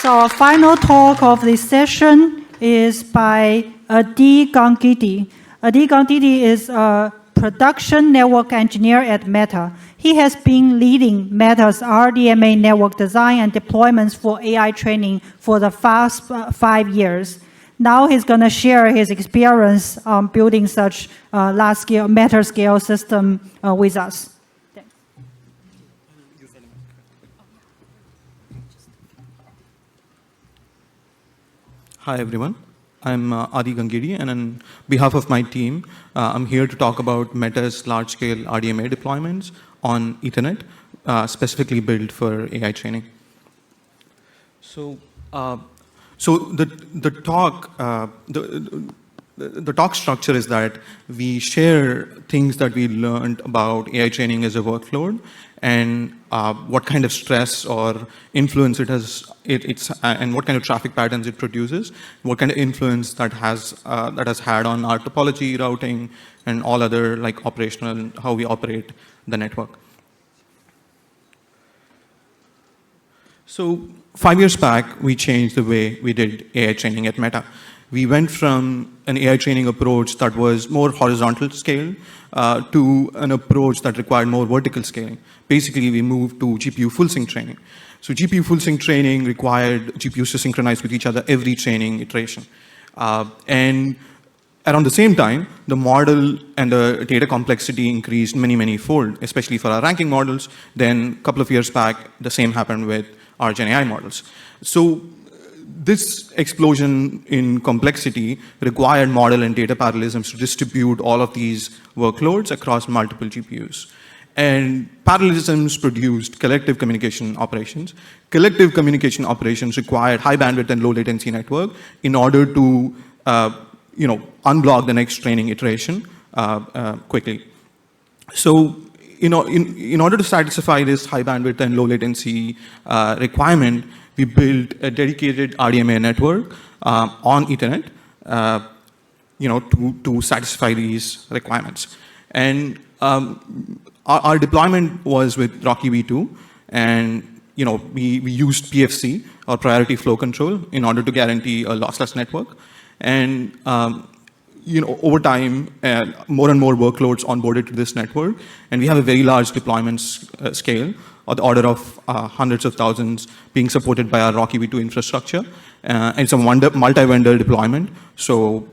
our final talk of this session is by Adi Gangidi. Adi Gangidi is a production network engineer at Meta. He has been leading Meta's RDMA network design and deployments for AI training for the past 5 years. Now he's going to share his experience on building such large-scale, meta-scale system with us. Thanks. Hi, everyone. I'm Adi Gangidi, and on behalf of my team, I'm here to talk about Meta's large-scale RDMA deployments on Ethernet, specifically built for AI training. So the talk structure is that we share things that we learned about AI training as a workload, and what kind of stress or influence it has, and what kind of traffic patterns it produces, what kind of influence that has had on our topology, routing, and all other like operational, how we operate the network. So 5 years back, we changed the way we did AI training at Meta. We went from an AI training approach that was more horizontal scale to an approach that required more vertical scaling. Basically, we moved to GPU full sync training. So GPU full sync training required GPUs to synchronize with each other every training iteration. And around the same time, the model and the data complexity increased many fold, especially for our ranking models. Then a couple of years back, the same happened with our Gen AI models. So this explosion in complexity required model and data parallelisms to distribute all of these workloads across multiple GPUs. And parallelisms produced collective communication operations. Collective communication operations required high bandwidth and low latency network in order to unblock the next training iteration quickly. So in order to satisfy this high bandwidth and low latency requirement, we built a dedicated RDMA network on Ethernet, to satisfy these requirements. And our deployment was with Rocky V2, and we used PFC, or priority flow control, in order to guarantee a lossless network. And over time, more and more workloads onboarded to this network, and we have a very large deployment scale, of the order of hundreds of thousands being supported by our Rocky V2 infrastructure. And it's a multi-vendor deployment. So,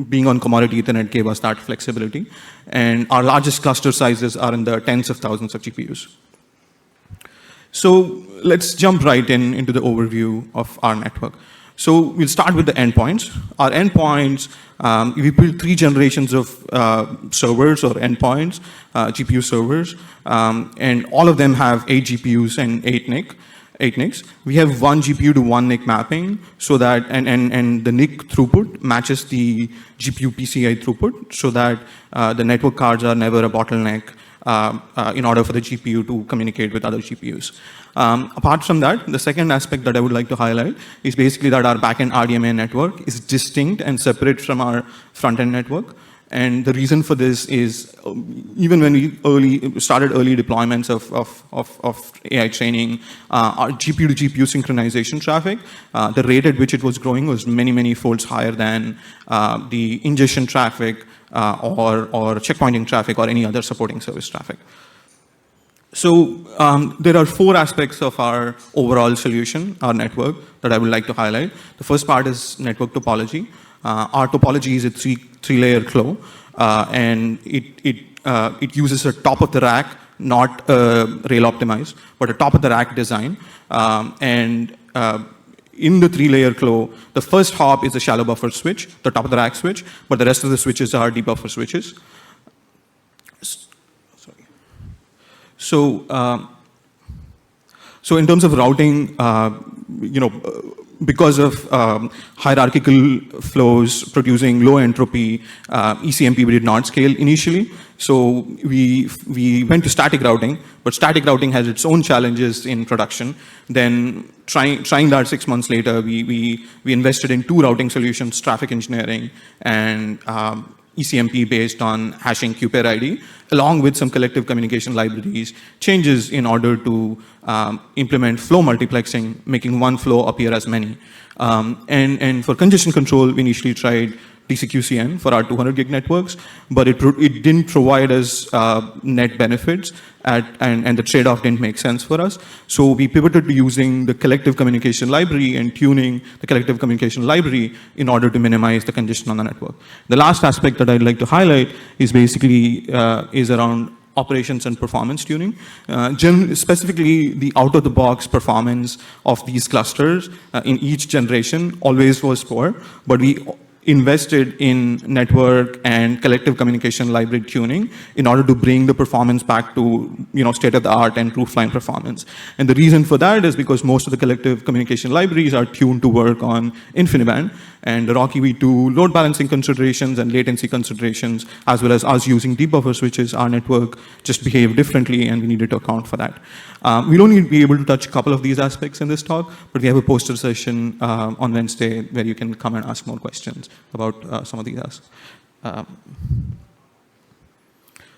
being on commodity Ethernet gave us that flexibility. And our largest cluster sizes are in the tens of thousands of GPUs. So let's jump right into the overview of our network. So we'll start with the endpoints. Our endpoints, we built 3 generations of servers or endpoints, GPU servers, and all of them have 8 GPUs and 8 NICs. We have 1 GPU to 1 NIC mapping, so that and the NIC throughput matches the GPU PCI throughput, so that the network cards are never a bottleneck in order for the GPU to communicate with other GPUs. Apart from that, the second aspect that I would like to highlight is basically that our backend RDMA network is distinct and separate from our front-end network. And the reason for this is, even when we started early deployments of AI training, our GPU to GPU synchronization traffic, the rate at which it was growing was many folds higher than the ingestion traffic or checkpointing traffic or any other supporting service traffic. So there are 4 aspects of our overall solution, our network, that I would like to highlight. The first part is network topology. Our topology is a three-layer flow, and it uses a top-of-the-rack, not rail optimized, but a top-of-the-rack design. In the 3-layer flow, the first hop is a shallow buffer switch, the top-of-the-rack switch, but the rest of the switches are deep buffer switches. So in terms of routing, because of hierarchical flows producing low entropy, ECMP did not scale initially. So we went to static routing, but static routing has its own challenges in production. Then trying that 6 months later, we invested in 2 routing solutions, traffic engineering and ECMP based on hashing QPair ID, along with some collective communication libraries, changes in order to implement flow multiplexing, making one flow appear as many. And for congestion control, we initially tried TCQCN for our 200 gig networks, but it didn't provide us net benefits, and the trade-off didn't make sense for us. So we pivoted to using the collective communication library and tuning the collective communication library in order to minimize the congestion on the network. The last aspect that I'd like to highlight is basically is around operations and performance tuning. Specifically, the out-of-the-box performance of these clusters in each generation always was poor, but we invested in network and collective communication library tuning in order to bring the performance back to state-of-the-art and roofline performance. And the reason for that is because most of the collective communication libraries are tuned to work on InfiniBand, and the Rocky V2 load balancing considerations and latency considerations, as well as us using deep buffer switches, our network just behaved differently, and we needed to account for that. We'll only be able to touch a couple of these aspects in this talk, but we have a poster session on Wednesday where you can come and ask more questions about some of these aspects.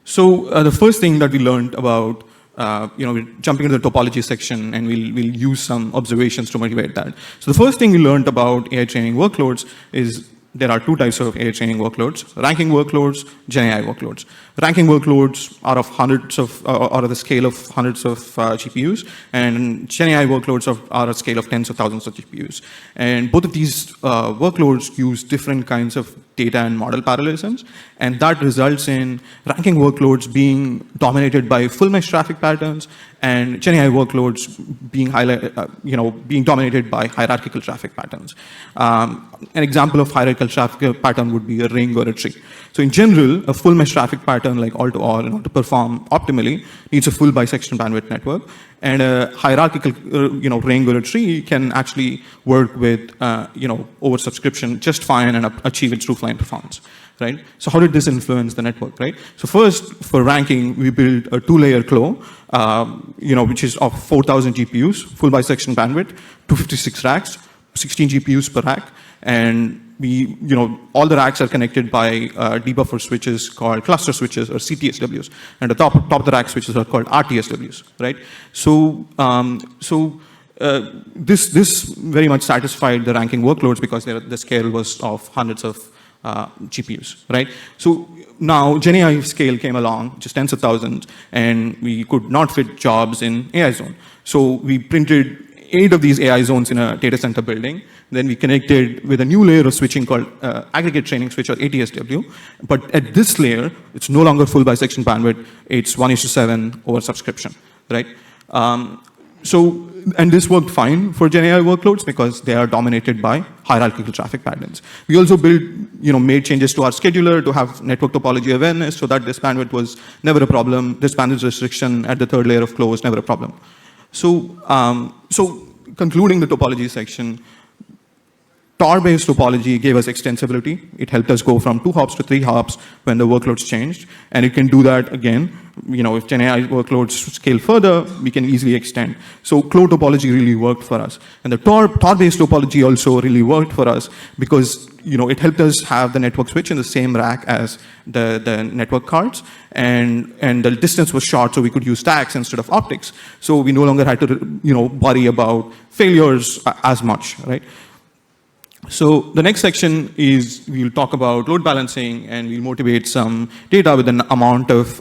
So the first thing that we learned about, we're jumping into the topology section, and we'll use some observations to motivate that. So the first thing we learned about AI training workloads is there are two types of AI training workloads: ranking workloads, Gen AI workloads. Ranking workloads are of hundreds of, are of the scale of hundreds of GPUs, and Gen AI workloads are a scale of tens of thousands of GPUs. And both of these workloads use different kinds of data and model parallelisms, and that results in ranking workloads being dominated by full mesh traffic patterns, and Gen AI workloads being being dominated by hierarchical traffic patterns. An example of hierarchical traffic pattern would be a ring or a tree. So in general, a full mesh traffic pattern like all-to-all, in order to perform optimally, needs a full bisection bandwidth network, and a hierarchical ring or a tree can actually work with oversubscription just fine and achieve its roofline performance. Right? So how did this influence the network, right? So first, for ranking, we built a two-layer CLO, which is of 4,000 GPUs, full bisection bandwidth, 256 racks, 16 GPUs per rack, and all the racks are connected by debuffer switches called cluster switches, or CTSWs, and the top of the rack switches are called RTSWs, right? So this very much satisfied the ranking workloads because the scale was of hundreds of GPUs, right? So now Gen AI scale came along, just tens of thousands, and we could not fit jobs in AI zone. So we printed 8 of these AI zones in a data center building. Then we connected with a new layer of switching called aggregate training switch, or ATSW. But at this layer, it's no longer full bisection bandwidth. It's 1:7 over subscription, right? And this worked fine for Gen AI workloads because they are dominated by hierarchical traffic patterns. We also made changes to our scheduler to have network topology awareness so that this bandwidth was never a problem. This bandwidth restriction at the third layer of CLO was never a problem. So concluding the topology section, TOR-based topology gave us extensibility. It helped us go from 2 hops to 3 hops when the workloads changed. And it can do that again. If Gen AI workloads scale further, we can easily extend. So CLO topology really worked for us. And the TOR-based topology also really worked for us because it helped us have the network switch in the same rack as the network cards. And the distance was short, so we could use stacks instead of optics. So we no longer had to worry about failures as much, right? So the next section is we'll talk about load balancing, and we'll motivate some data with an amount of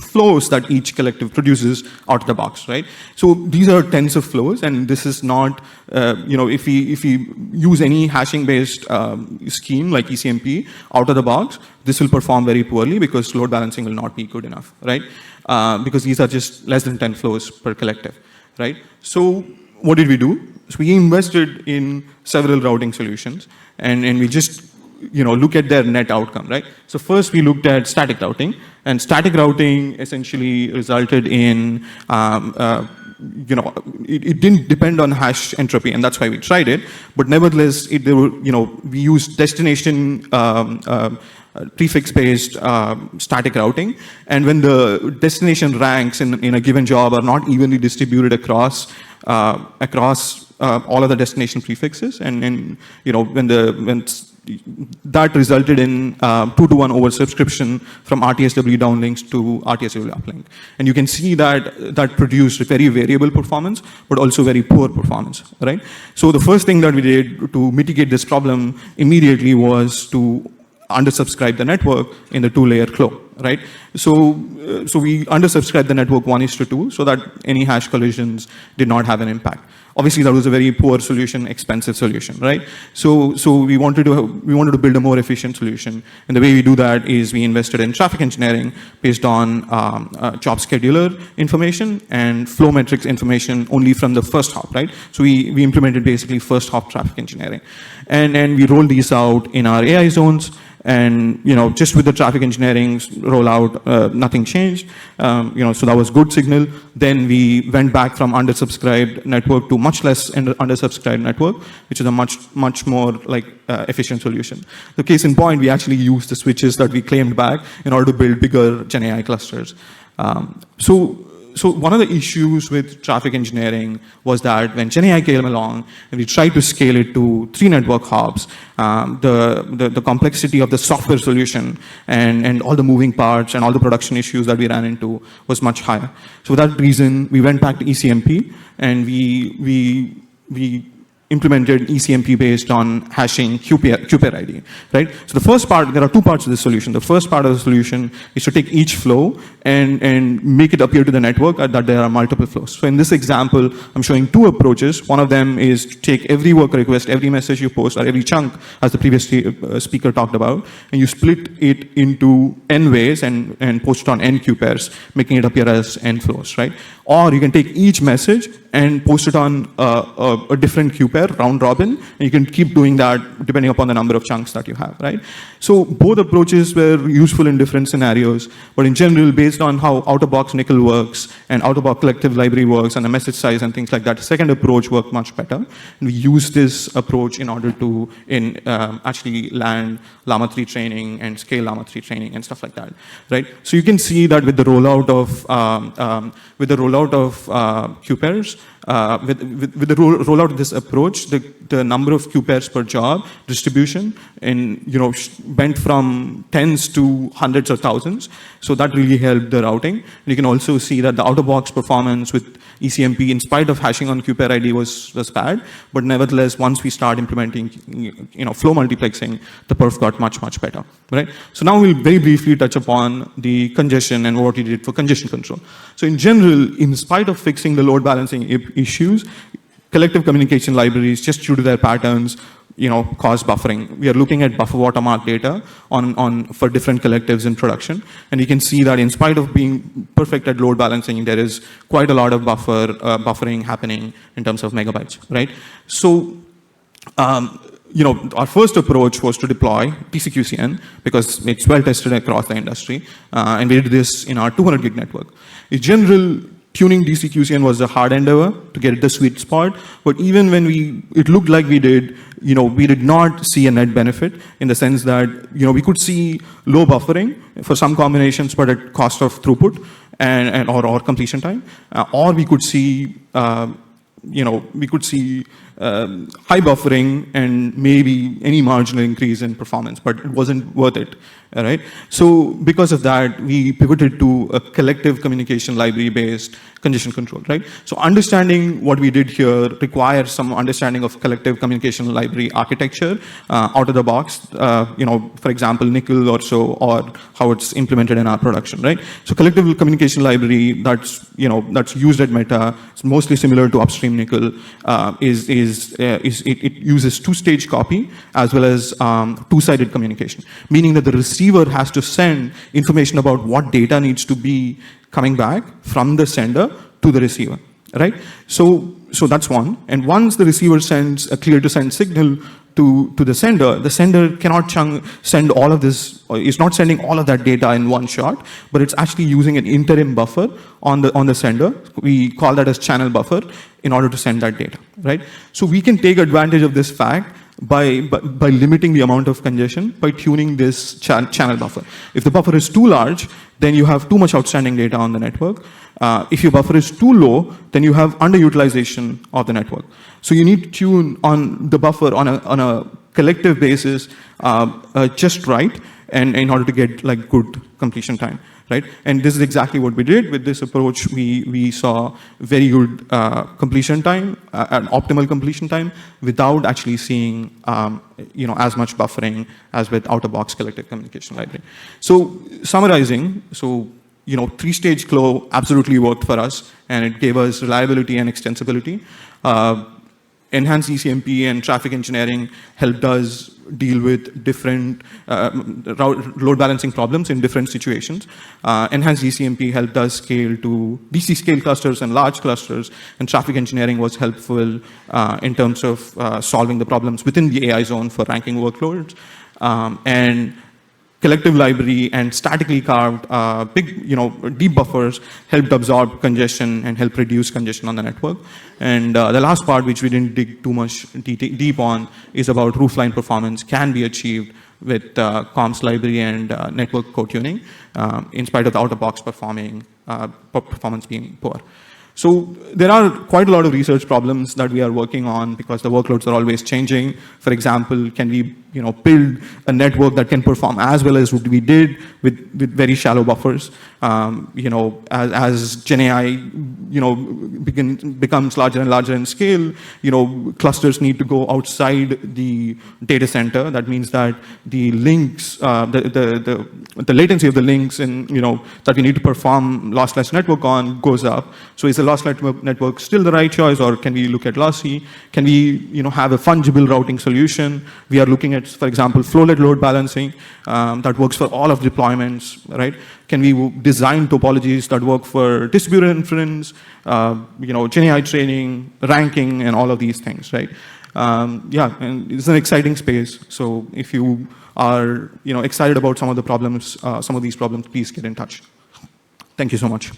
flows that each collective produces out of the box, right? So these are tens of flows, and this is not, if we use any hashing-based scheme like ECMP out of the box, this will perform very poorly because load balancing will not be good enough, right? Because these are just less than 10 flows per collective, right? So what did we do? So we invested in several routing solutions, and we just look at their net outcome, right? So first we looked at static routing, and static routing essentially resulted in it didn't depend on hash entropy, and that's why we tried it. But nevertheless, we used destination prefix-based static routing, and when the destination ranks in a given job are not evenly distributed across all of the destination prefixes, and when that resulted in 2-to-1 oversubscription from RTSW downlinks to RTSW uplink. And you can see that that produced very variable performance, but also very poor performance, right? So the first thing that we did to mitigate this problem immediately was to undersubscribe the network in the 2-layer flow, right? So we undersubscribed the network 1:2 so that any hash collisions did not have an impact. Obviously, that was a very poor solution, expensive solution, right? So we wanted to build a more efficient solution, and the way we do that is we invested in traffic engineering based on job scheduler information and flow metrics information only from the first hop, right? So we implemented basically first hop traffic engineering, and we rolled these out in our AI zones. And just with the traffic engineering rollout, nothing changed. So that was good signal. Then we went back from undersubscribed network to much less undersubscribed network, which is a much more efficient solution. The case in point, we actually used the switches that we claimed back in order to build bigger Gen AI clusters. So one of the issues with traffic engineering was that when Gen AI came along and we tried to scale it to 3 network hops, the complexity of the software solution and all the moving parts and all the production issues that we ran into was much higher. So for that reason, we went back to ECMP and we implemented ECMP based on hashing QPR ID, right? So the first part, there are 2 parts of the solution. The first part of the solution is to take each flow and make it appear to the network that there are multiple flows. So in this example, I'm showing 2 approaches. One of them is to take every work request, every message you post, or every chunk, as the previous speaker talked about, and you split it into n ways and post it on n QPairs, making it appear as n flows, right? Or you can take each message and post it on a different QPair, round robin, and you can keep doing that depending upon the number of chunks that you have, right? So both approaches were useful in different scenarios, but in general, based on how out-of-box Nickel works and out-of-box collective library works and the message size and things like that, the second approach worked much better. And we used this approach in order to actually land Llama 3 training and scale Llama 3 training and stuff like that, right? So you can see that with the rollout of QPairs, with the rollout of this approach, the number of QPairs per job distribution went from tens to hundreds of thousands. So that really helped the routing. And you can also see that the out-of-box performance with ECMP, in spite of hashing on QPair ID, was bad. But nevertheless, once we start implementing flow multiplexing, the perf got much better, right? So now we'll very briefly touch upon the congestion and what we did for congestion control. So in general, in spite of fixing the load balancing issues, collective communication libraries, just due to their patterns, cause buffering. We are looking at buffer watermark data for different collectives in production, and you can see that in spite of being perfect at load balancing, there is quite a lot of buffering happening in terms of megabytes, right? So, our first approach was to deploy TCQCN because it's well tested across the industry, and we did this in our 200 gig network. In general, tuning TCQCN was a hard endeavor to get the sweet spot, but even when it looked like we did not see a net benefit in the sense that, we could see low buffering for some combinations, but at cost of throughput or completion time, or we could see, high buffering and maybe any marginal increase in performance, but it wasn't worth it, right? So because of that, we pivoted to a collective communication library-based congestion control, right? So understanding what we did here requires some understanding of collective communication library architecture out of the box, for example, Nickel or so, or how it's implemented in our production, right? So collective communication library that's used at Meta, it's mostly similar to upstream Nickel, it uses 2-stage copy as well as 2-sided communication, meaning that the receiver has to send information about what data needs to be coming back from the sender to the receiver, right? So that's one. And once the receiver sends a clear to send signal to the sender cannot send all of this, or is not sending all of that data in one shot, but it's actually using an interim buffer on the sender. We call that as channel buffer in order to send that data, right? So we can take advantage of this fact by limiting the amount of congestion by tuning this channel buffer. If the buffer is too large, then you have too much outstanding data on the network. If your buffer is too low, then you have underutilization of the network. So you need to tune on the buffer on a collective basis just right, and in order to get like good completion time, right? And this is exactly what we did with this approach. We saw very good completion time, an optimal completion time, without actually seeing as much buffering as with out-of-box collective communication library. So summarizing, three-stage flow absolutely worked for us, and it gave us reliability and extensibility. Enhanced ECMP and traffic engineering helped us deal with different load balancing problems in different situations. Enhanced ECMP helped us scale to DC scale clusters and large clusters, and traffic engineering was helpful in terms of solving the problems within the AI zone for ranking workloads. And collective library and statically carved big, deep buffers helped absorb congestion and help reduce congestion on the network. And the last part, which we didn't dig too much deep on, is about roofline performance can be achieved with comms library and network co-tuning, in spite of the out-of-box performance being poor. So there are quite a lot of research problems that we are working on because the workloads are always changing. For example, can we build a network that can perform as well as what we did with very shallow buffers? As GenAI becomes larger and larger in scale, clusters need to go outside the data center. That means that the links, the latency of the links that we need to perform lossless network on goes up. So is the lossless network still the right choice, or can we look at lossy? Can we have a fungible routing solution? We are looking at, for example, flow-led load balancing that works for all of deployments, right? Can we design topologies that work for distributed inference, GenAI training, ranking, and all of these things, right? And it's an exciting space. So if you are excited about some of the problems, some of these problems, please get in touch. Thank you so much.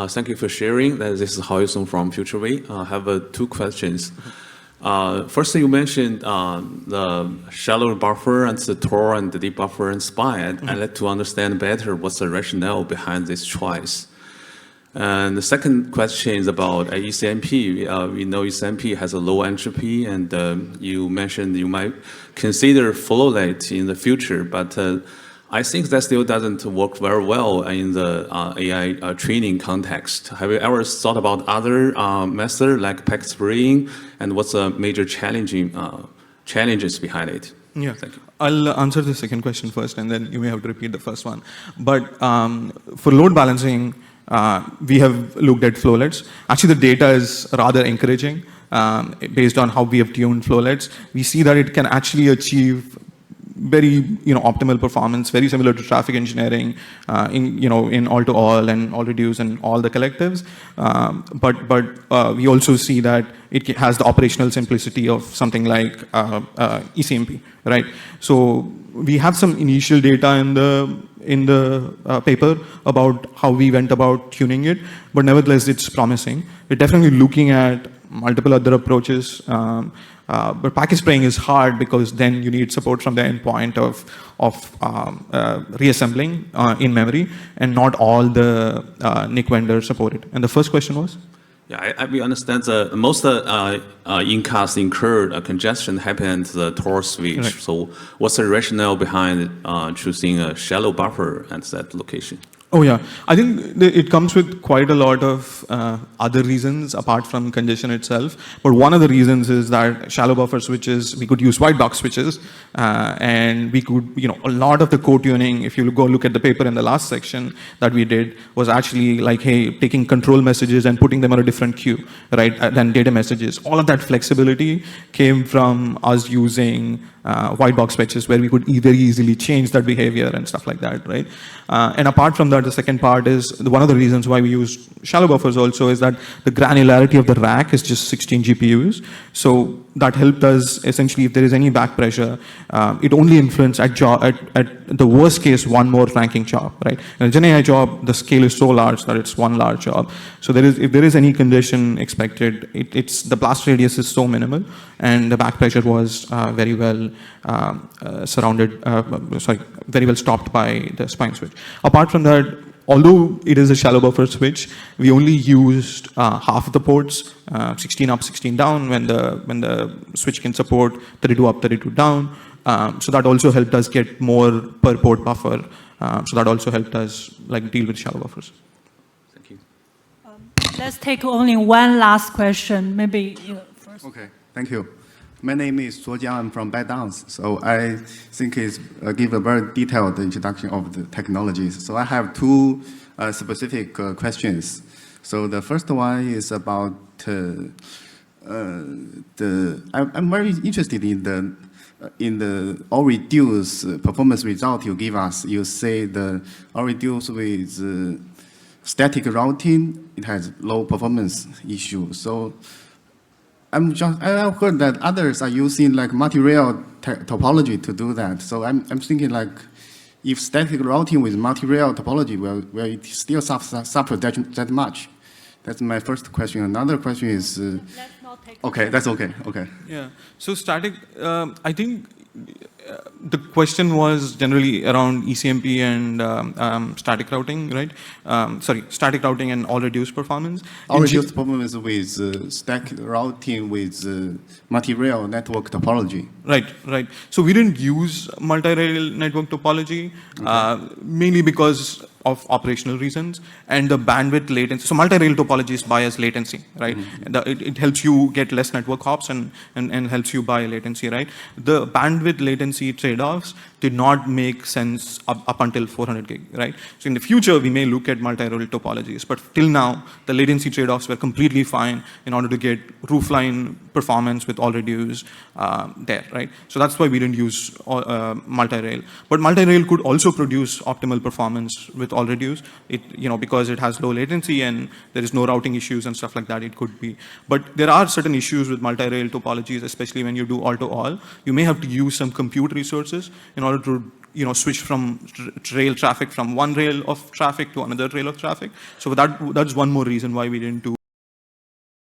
Thank you for sharing. This is Haoyusong from FutureWay. I have two questions. First, you mentioned the shallow buffer and the Tor and the deep buffer and SPI. I'd like to understand better what's the rationale behind this choice. And the second question is about ECMP. We know ECMP has a low entropy, and you mentioned you might consider flow rate in the future, but I think that still doesn't work very well in the AI training context. Have you ever thought about other methods like packet spraying, and what's the major challenges behind it? Yeah, thank you. I'll answer the second question first, and then you may have to repeat the first one. But for load balancing, we have looked at flowlets. Actually, the data is rather encouraging based on how we have tuned flowlets. We see that it can actually achieve very optimal performance, very similar to traffic engineering in all-to-all and all-reduce and all the collectives. But we also see that it has the operational simplicity of something like ECMP, right? So we have some initial data in the paper about how we went about tuning it, but nevertheless, it's promising. We're definitely looking at multiple other approaches. But packet spraying is hard because then you need support from the endpoint of reassembling in memory, and not all the NIC vendors support it. And the first question was? Yeah, we understand most incast incurred congestion happens the Tor switch. Right. So what's the rationale behind choosing a shallow buffer at that location? Oh yeah, I think it comes with quite a lot of other reasons apart from congestion itself. But one of the reasons is that shallow buffer switches, we could use white box switches, and we could, a lot of the co-tuning, if you go look at the paper in the last section that we did, was actually like, hey, taking control messages and putting them on a different queue, right, than data messages. All of that flexibility came from us using white box switches, where we could very easily change that behavior and stuff like that, right? And apart from that, the second part is, one of the reasons why we use shallow buffers also is that the granularity of the rack is just 16 GPUs. So that helped us, essentially, if there is any back pressure, it only influences at the worst case, one more ranking job, right? In a GenAI job, the scale is so large that it's one large job. So if there is any condition expected, the blast radius is so minimal, and the back pressure was very well very well stopped by the spine switch. Apart from that, although it is a shallow buffer switch, we only used half of the ports, 16 up, 16 down, when the switch can support 32 up, 32 down. So that also helped us get more per port buffer. So that also helped us like deal with shallow buffers. Thank you. Let's take only one last question. Maybe you first. Okay, thank you. My name is Zuo Jiang. I'm from ByteDance. So I think it's give a very detailed introduction of the technologies. So I have two specific questions. So the first one is about I'm very interested in the all reduce performance result you give us. You say the all reduce with static routing, it has low performance issue. So I have heard that others are using like multi-rail topology to do that. So I'm thinking like, if static routing with multi-rail topology, will it still suffer that much? That's my first question. Another question is, Let's not take okay, that's okay, okay. Yeah. So static, I think the question was generally around ECMP and static routing, right? Sorry, static routing and all reduced performance. All reduced performance with static routing with multi-rail network topology. Right, right. So we didn't use multi-rail network topology, mainly because of operational reasons and the bandwidth latency. So multi-rail topology is biased latency, right? It helps you get less network hops and helps you buy latency, right? The bandwidth latency trade-offs did not make sense up until 400 gig, right? So in the future, we may look at multi-rail topologies, but till now, the latency trade-offs were completely fine in order to get roofline performance with all reduced there, right? So that's why we didn't use multi-rail. But multi-rail could also produce optimal performance with all reduced. Because it has low latency and there is no routing issues and stuff like that, it could be. But there are certain issues with multi-rail topologies, especially when you do all-to-all. You may have to use some compute resources in order to switch from rail traffic from one rail of traffic to another rail of traffic. So that's one more reason why we didn't do